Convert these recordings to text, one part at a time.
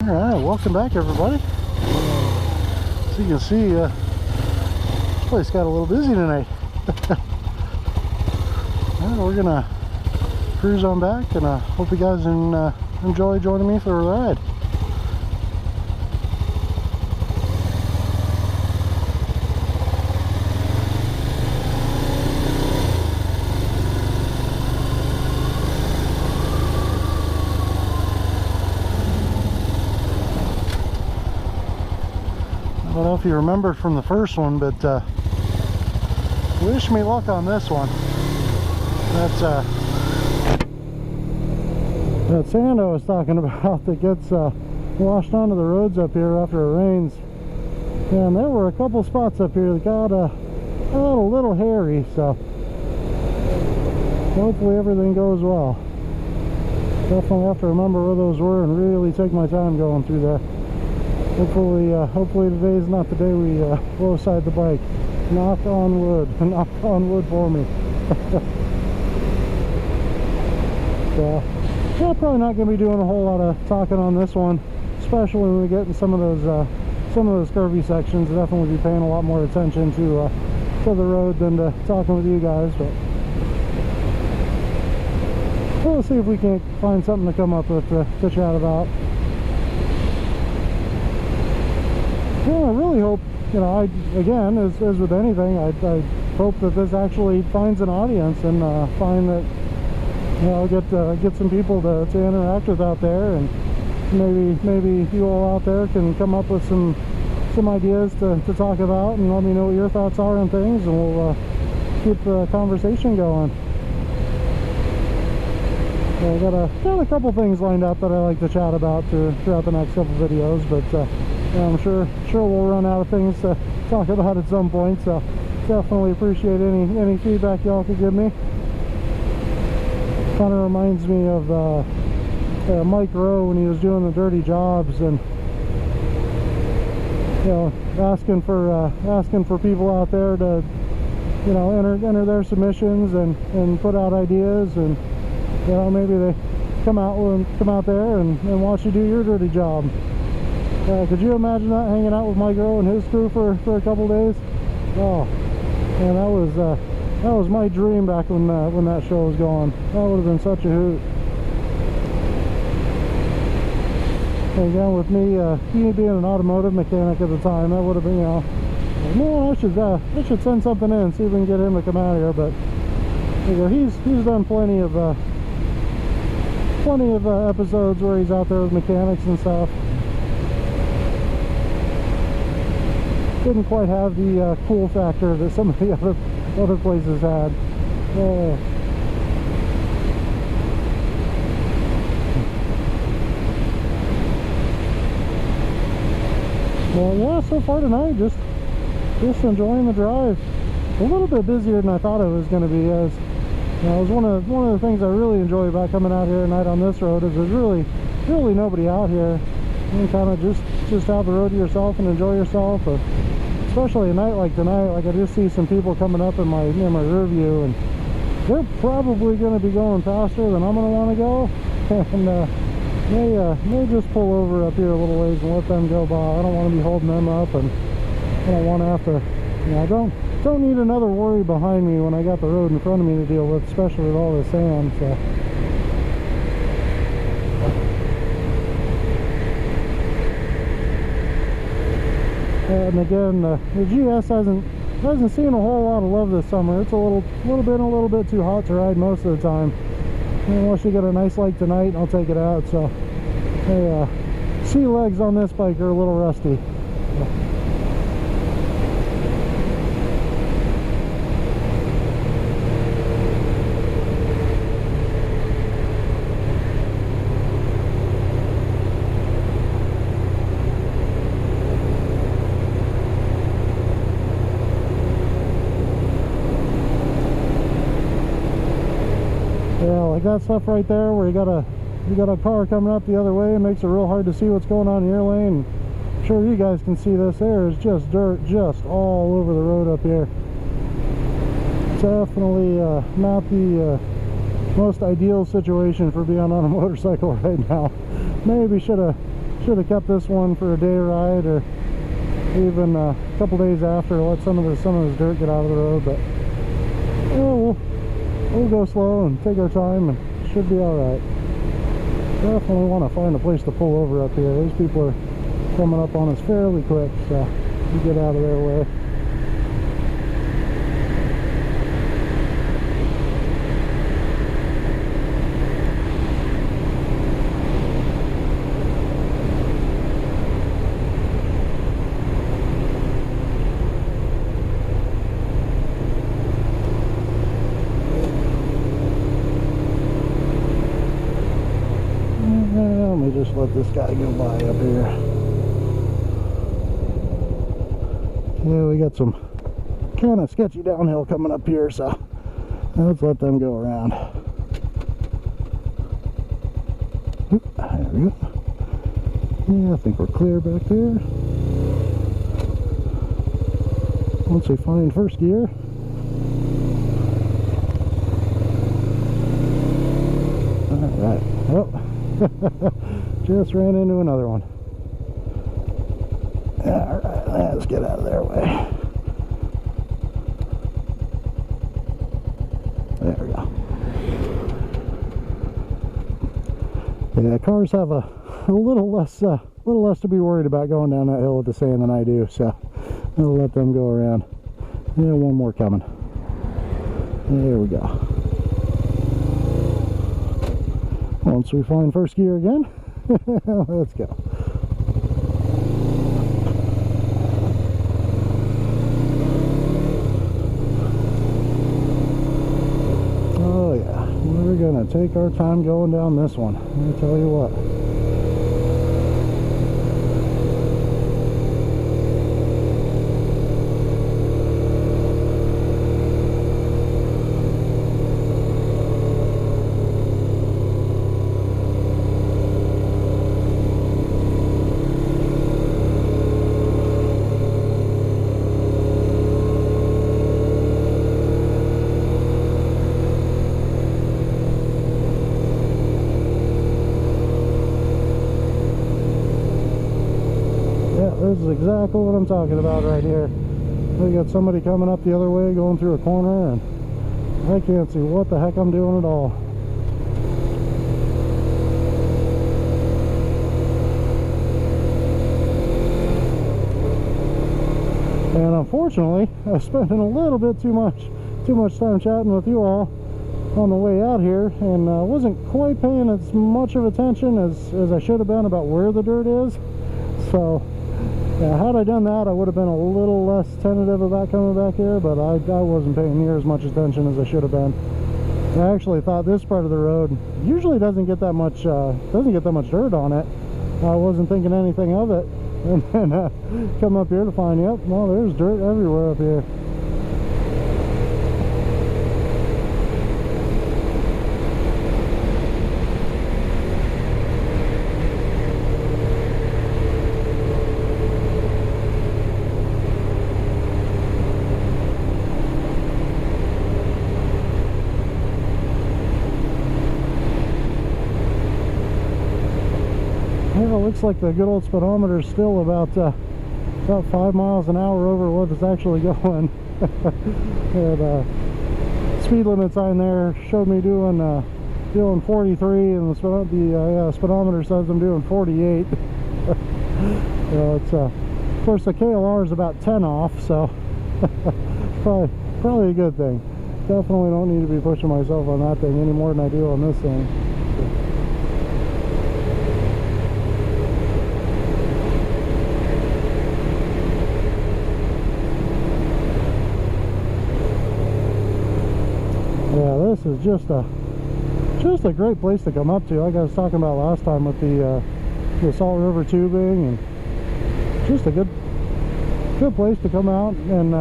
All right, welcome back, everybody. So you can see, this place got a little busy tonight. Well, we're gonna cruise on back, and I hope you guys enjoy joining me for the ride. I don't know if you remember from the first one, but wish me luck on this one. That's that sand I was talking about that gets washed onto the roads up here after it rains. And there were a couple spots up here that got a little hairy, so hopefully everything goes well. Definitely have to remember where those were and really take my time going through there. Hopefully today's not the day we blow aside the bike. Knock on wood. Knock on wood for me. So, yeah, probably not going to be doing a whole lot of talking on this one, especially when we get in some of those curvy sections. Definitely be paying a lot more attention to the road than to talking with you guys. But we'll see if we can't find something to come up with to chat about. Well, I really hope, again, as with anything, I hope that this actually finds an audience and find that, get some people to interact with out there, and maybe you all out there can come up with some ideas to talk about, and let me know what your thoughts are on things, and we'll keep the conversation going. So I got a couple things lined up that I like to chat about throughout the next couple videos, but I'm sure we'll run out of things to talk about at some point, so definitely appreciate any feedback y'all could give me. Kind of reminds me of Mike Rowe when he was doing the dirty jobs, and asking for people out there to enter their submissions and put out ideas, and maybe they come out there and watch you do your dirty job. Could you imagine that, hanging out with Mike Rowe and his crew for a couple days? Oh, man, that was my dream back when that show was going. That would have been such a hoot. And again, with me being an automotive mechanic at the time, that would have been, man, I should send something in, see if we can get him to come out here. But he's done plenty of episodes where he's out there with mechanics and stuff. Didn't quite have the cool factor that some of the other places had. Well, yeah, so far tonight, just enjoying the drive. A little bit busier than I thought it was going to be. As it was one of the things I really enjoy about coming out here tonight on this road, is there's really nobody out here. You can kind of just have the road to yourself and enjoy yourself. Or especially a night like tonight, like I just see some people coming up in my rear view, and they're probably going to be going faster than I'm going to want to go, and may just pull over up here a little ways and let them go by. I don't want to be holding them up, and I don't want to have to, I don't need another worry behind me when I got the road in front of me to deal with, especially with all this sand. So. And again, the GS hasn't seen a whole lot of love this summer. It's a little bit too hot to ride most of the time. Unless you get a nice light tonight, I'll take it out. So, the sea legs on this bike are a little rusty. Like that stuff right there, where you got a car coming up the other way, and makes it real hard to see what's going on in your lane. I'm sure you guys can see this. There is just dirt just all over the road up here. Definitely not the most ideal situation for being on a motorcycle right now. Maybe should have should have kept this one for a day ride, or even a couple days after, let some of this dirt get out of the road. But we'll go slow and take our time, and should be all right. Definitely want to find a place to pull over up here. These people are coming up on us fairly quick, so we get out of their way. Let me just let this guy go by up here. Yeah, we got some kind of sketchy downhill coming up here, so let's let them go around. Oop, there we go. Yeah, I think we're clear back there. Once we find first gear. Alright, oh. Just ran into another one. Alright, let's get out of their way. There we go. Yeah, cars have a little less to be worried about going down that hill with the sand than I do, so I'll let them go around. Yeah, one more coming. There we go. Once we find first gear again, let's go. Oh yeah, we're gonna take our time going down this one. Let me tell you what. This is exactly what I'm talking about right here. We got somebody coming up the other way going through a corner, and I can't see what the heck I'm doing at all. And unfortunately, I spent a little bit too much time chatting with you all on the way out here, and wasn't quite paying as much of attention as I should have been about where the dirt is. So yeah, had I done that, I would have been a little less tentative about coming back here, but I wasn't paying near as much attention as I should have been. I actually thought this part of the road usually doesn't get that much dirt on it. I wasn't thinking anything of it, and then come up here to find, yep, well, there's dirt everywhere up here. Looks like the good old speedometer is still about 5 miles an hour over what it's actually going. And speed limit sign there showed me doing 43, and the speedometer says I'm doing 48. It's of course the KLR is about 10 off, so probably a good thing. Definitely don't need to be pushing myself on that thing any more than I do on this thing. Yeah, this is just a great place to come up to, like I was talking about last time with the Salt River tubing, and just a good place to come out and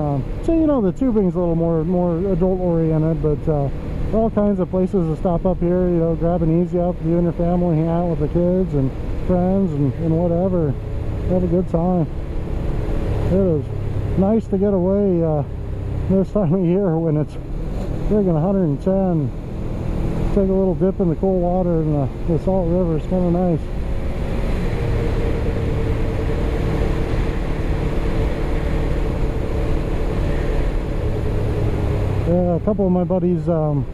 so, you know, the tubing's a little more adult oriented, but all kinds of places to stop up here, you know, grab an easy up, you and your family, hang out with the kids and friends and whatever, have a good time. It is nice to get away this time of year when it's friggin' 110. Take a little dip in the cool water, and the Salt River is kind of nice. couple of my buddies have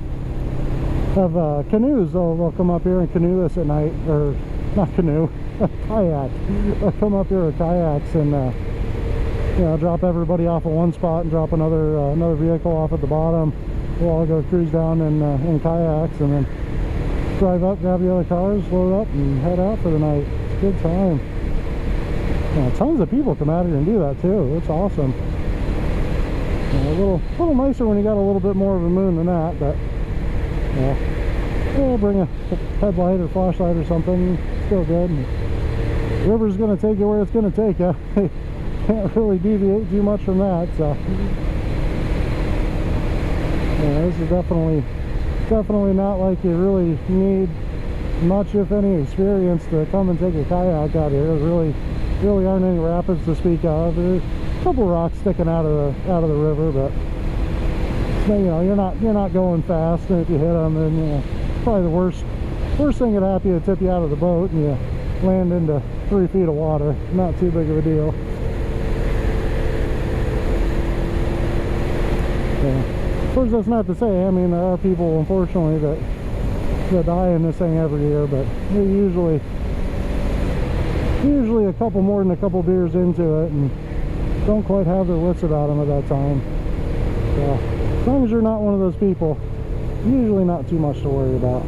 canoes. They'll come up here and canoe us at night, or not canoe, kayak. They'll come up here with kayaks and you know, drop everybody off at one spot and drop another vehicle off at the bottom. We'll all go cruise down in kayaks and then drive up, grab the other cars, load up, and head out for the night. It's a good time. Tons of people come out here and do that too. It's awesome. A little nicer when you got a little bit more of a moon than that, but yeah, bring a headlight or flashlight or something. Still good. The river's going to take you where it's going to take you. Can't really deviate too much from that. So yeah, this is definitely not like you really need much, if any, experience to come and take a kayak out here. There really aren't any rapids to speak of. There's a couple rocks sticking out of the river, but you know, you're not going fast, and if you hit them, then you know, probably the worst thing that happen to tip you out of the boat and you land into 3 feet of water. Not too big of a deal. Yeah. Of course, that's not to say, I mean, there are people, unfortunately, that die in this thing every year, but they're usually a couple more than a couple beers into it and don't quite have their wits about them at that time. So as long as you're not one of those people, usually not too much to worry about.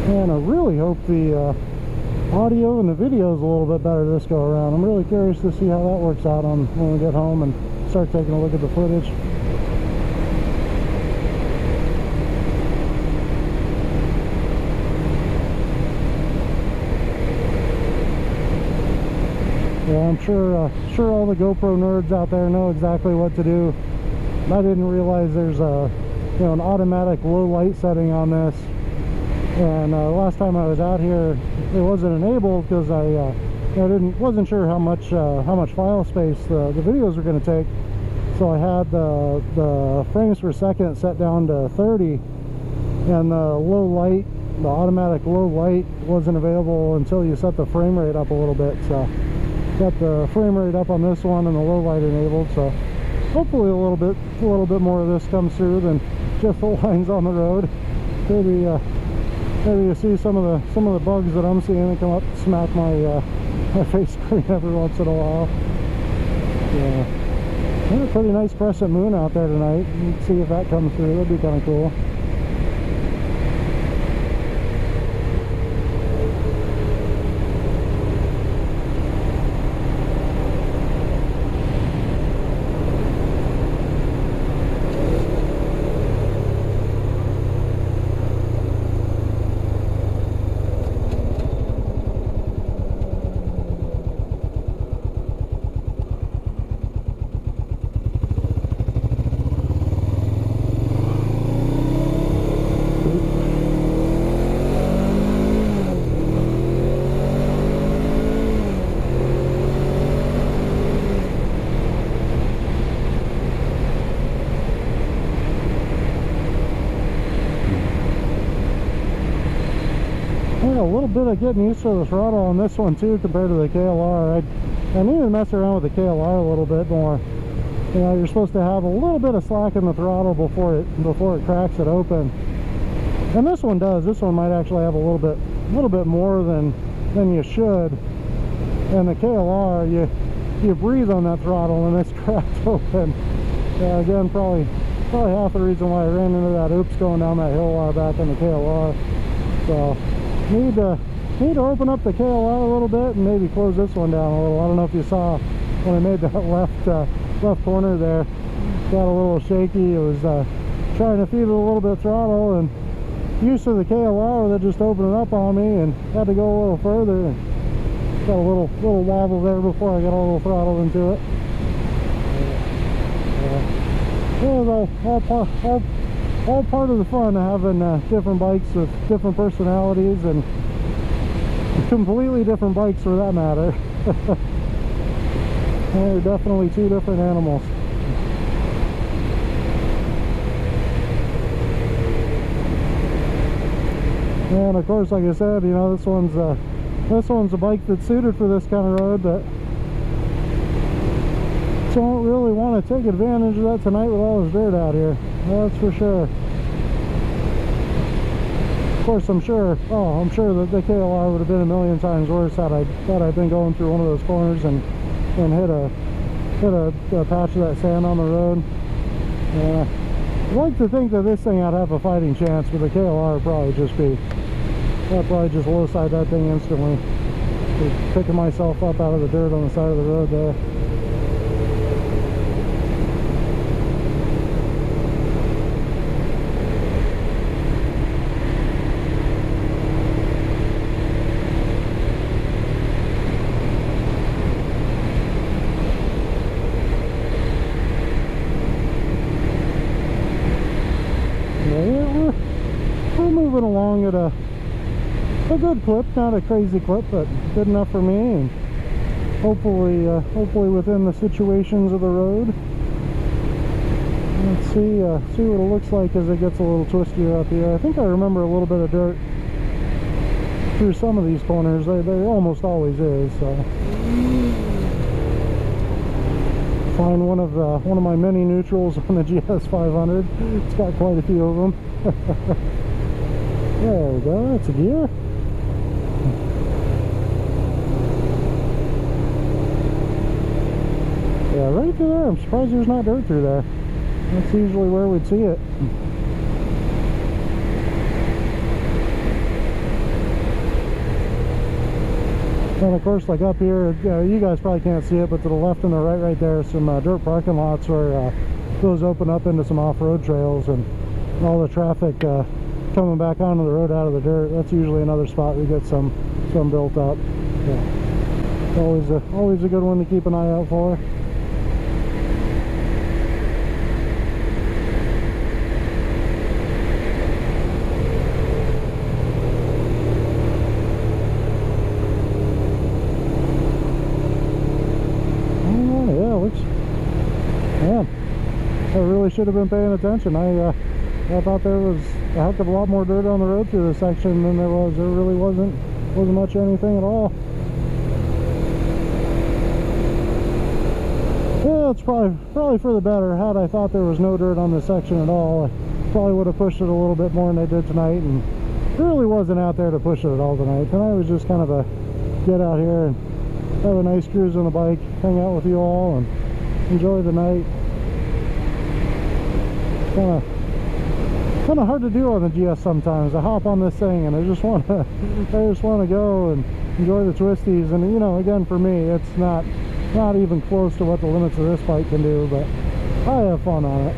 And I really hope the audio and the video is a little bit better this go around. I'm really curious to see how that works out when we get home and start taking a look at the footage. Yeah, I'm sure all the GoPro nerds out there know exactly what to do. I didn't realize there's an automatic low light setting on this. And last time I was out here, it wasn't enabled because I wasn't sure how much file space the videos were going to take. So I had the frames per second set down to 30, and the automatic low light wasn't available until you set the frame rate up a little bit. So got the frame rate up on this one and the low light enabled. So hopefully a little bit more of this comes through than just the lines on the road. Maybe you see some of the bugs that I'm seeing that come up and smack my face screen every once in a while. Yeah, there's a pretty nice crescent moon out there tonight. Let's see if that comes through. That'd be kind of cool. A little bit of getting used to the throttle on this one too compared to the KLR. I need to mess around with the KLR a little bit more. You know, you're supposed to have a little bit of slack in the throttle before it cracks it open. And this one does. This one might actually have a little bit more than you should. And the KLR, you breathe on that throttle and it's cracked open. Yeah, again, probably half the reason why I ran into that oops going down that hill while back in the KLR. So need to open up the KLR a little bit and maybe close this one down a little. I don't know if you saw when I made that left corner there, got a little shaky. It was trying to feed it a little bit of throttle, and used to the KLR that just opened it up on me, and had to go a little further, and got a little wobble there before I got a little throttle into it. It was all part of the fun of having different bikes with different personalities, and completely different bikes for that matter. They're definitely two different animals. And of course, like I said, you know, this one's a bike that's suited for this kind of road, but don't really want to take advantage of that tonight with all this dirt out here. That's for sure. Of course, I'm sure that the KLR would have been a million times worse had I been going through one of those corners and hit a patch of that sand on the road. I'd like to think that this thing I'd have a fighting chance, but the KLR would probably just I'd probably just low side that thing instantly. Just picking myself up out of the dirt on the side of the road there. We're moving along at a good clip, not a crazy clip, but good enough for me, and hopefully within the situations of the road. Let's see what it looks like as it gets a little twistier up here. I think I remember a little bit of dirt through some of these corners. There almost always is. So find one of my many neutrals on the GS500. It's got quite a few of them. There we go. That's a gear. Yeah, right through there. I'm surprised there's not dirt through there. That's usually where we'd see it. And of course, like up here, you guys probably can't see it, but to the left and the right there, some dirt parking lots where those open up into some off-road trails, and all the traffic coming back onto the road out of the dirt. That's usually another spot we get some built up. Yeah. Always a good one to keep an eye out for. I really should have been paying attention. I thought there was a heck of a lot more dirt on the road through this section than there was. There really wasn't much anything at all. Yeah, it's probably for the better. Had I thought there was no dirt on this section at all, I probably would have pushed it a little bit more than I did tonight, and really wasn't out there to push it at all tonight. Tonight was just kind of a get out here and have a nice cruise on the bike, hang out with you all, and enjoy the night. Kind of hard to do on the GS sometimes. I hop on this thing and I just want to go and enjoy the twisties. And you know, again, for me, it's not even close to what the limits of this bike can do, but I have fun on it.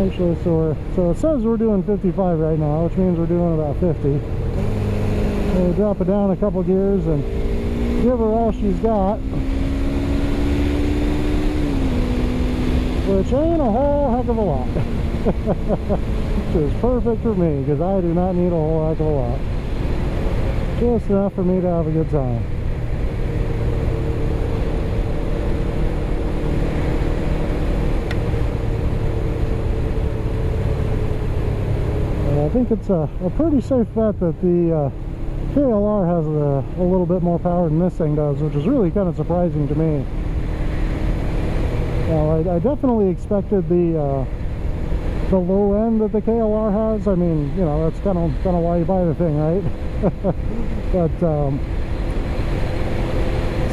Actually, so it says we're doing 55 right now, which means we're doing about 50. We'll drop it down a couple gears and give her all she's got, which ain't a whole heck of a lot. Which is perfect for me, because I do not need a whole heck of a lot. Just enough for me to have a good time. I think it's a pretty safe bet that the KLR has a little bit more power than this thing does, which is really kind of surprising to me. I definitely expected the low end that the KLR has. I mean, you know, that's kind of why you buy the thing, right? But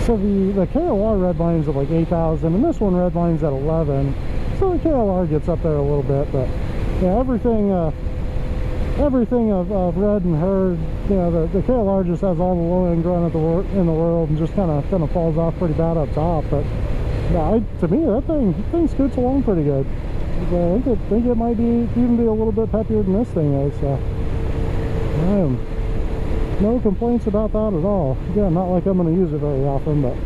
so the KLR redlines at like 8,000, and this one redlines at 11. So the KLR gets up there a little bit, but yeah, everything everything I've read and heard, you know, the KLR just has all the low end grunt in the world, and just kind of falls off pretty bad up top. But no, to me, that thing scoots along pretty good. So I think it might even be a little bit peppier than this thing is. So I am no complaints about that at all. Again, not like I'm going to use it very often, but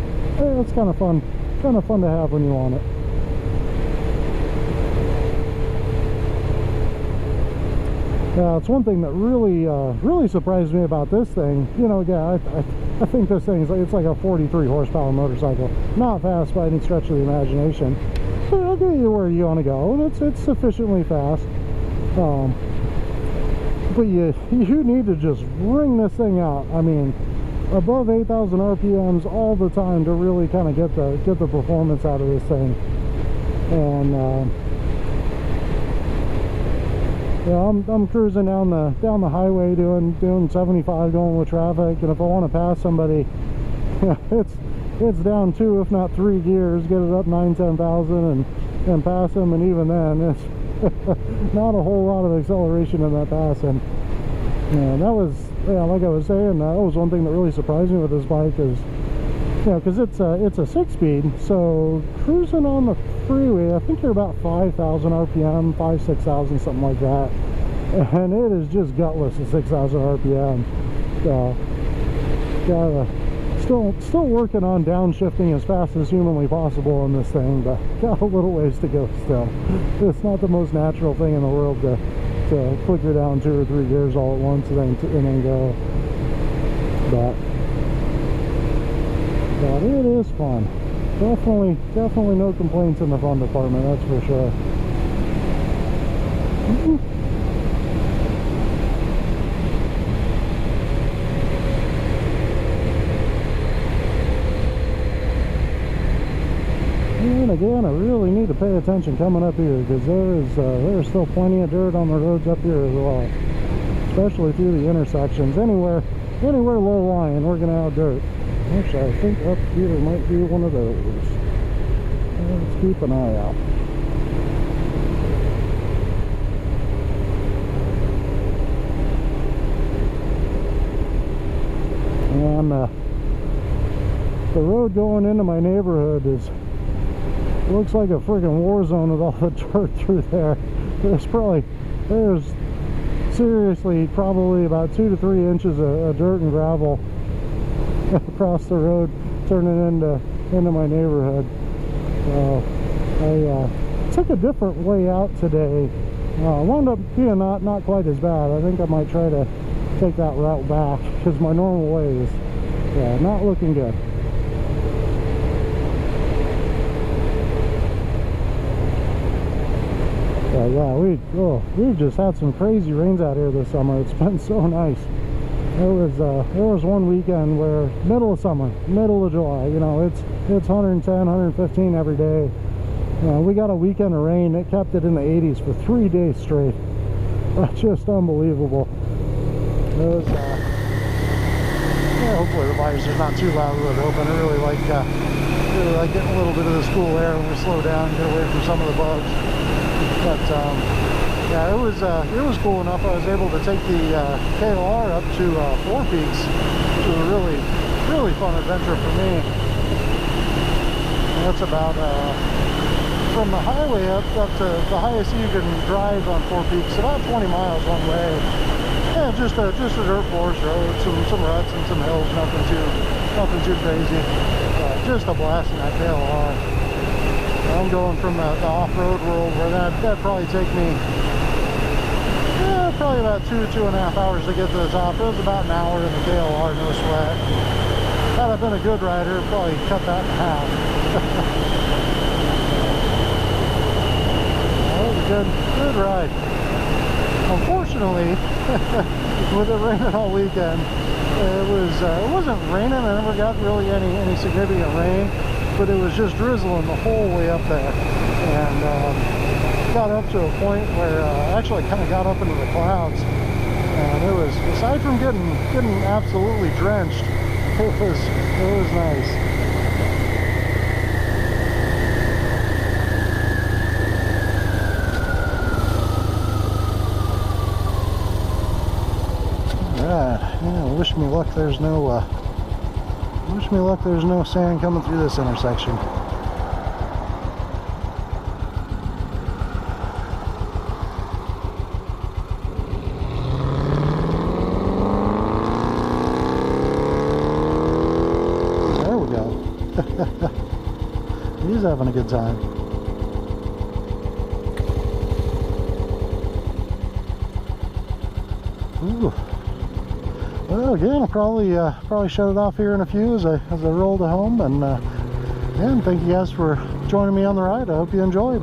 it's kind of fun to have when you want it. Yeah, it's one thing that really surprised me about this thing. You know, again, I think this thing it's like a 43 horsepower motorcycle. Not fast by any stretch of the imagination, but it'll get you where you want to go, and it's sufficiently fast. But you need to just wring this thing out. I mean, above 8,000 RPMs all the time to really kind of get the performance out of this thing. And yeah, I'm cruising down the highway doing 75 going with traffic, and if I want to pass somebody, it's down 2 if not 3 gears, get it up 9-10,000 and pass them, and even then it's not a whole lot of acceleration in that pass. And that was, yeah, like I was saying, that was one thing that really surprised me with this bike is, you know, because it's a 6-speed, so cruising on the freeway, I think you're about 5,000 RPM, 5-6,000, something like that, and it is just gutless at 6,000 RPM. So still working on downshifting as fast as humanly possible on this thing, but got a little ways to go still. It's not the most natural thing in the world to clicker down 2 or 3 gears all at once and then go. But it is fun. Definitely no complaints in the fun department, that's for sure. And again, I really need to pay attention coming up here, because there is still plenty of dirt on the roads up here as well, especially through the intersections. Anywhere low lying, we're gonna have dirt. Actually, I think up here might be one of those. Let's keep an eye out. And the road going into my neighborhood looks like a friggin' war zone with all the dirt through there. There's seriously probably about 2 to 3 inches of dirt and gravel across the road turning into my neighborhood. I took a different way out today. Wound up being not quite as bad. I think I might try to take that route back, because my normal way is not looking good. Yeah, we've just had some crazy rains out here this summer. It's been so nice. There was one weekend where middle of summer, middle of July, you know, it's 110, 115 every day. We got a weekend of rain. It kept it in the 80s for 3 days straight. Just unbelievable. It was, yeah, hopefully the visors are not too loud with it open. I really like getting a little bit of this cool air when we slow down and get away from some of the bugs. But yeah, it was cool enough. I was able to take the KLR up to Four Peaks, which was a really fun adventure for me. And that's about from the highway up to the highest you can drive on Four Peaks, about 20 miles one way. Yeah, just a dirt forest road, some ruts and some hills, nothing too crazy. Just a blast in that KLR. I'm going from the off-road world where that'd probably take me probably about 2.5 hours to get to the top. It was about an hour in the KLR, no sweat. Had I been a good rider, probably cut that in half. That was a good ride. Unfortunately, with it raining all weekend, it wasn't raining. I never got really any significant rain, but it was just drizzling the whole way up there. And got up to a point where actually kind of got up into the clouds, and it was, aside from getting absolutely drenched, it was nice. Alright, yeah, wish me luck there's no sand coming through this intersection. There we go. He's having a good time. Ooh. Well, again, I'll probably shut it off here in a few as I roll to home, and thank you guys for joining me on the ride. I hope you enjoyed.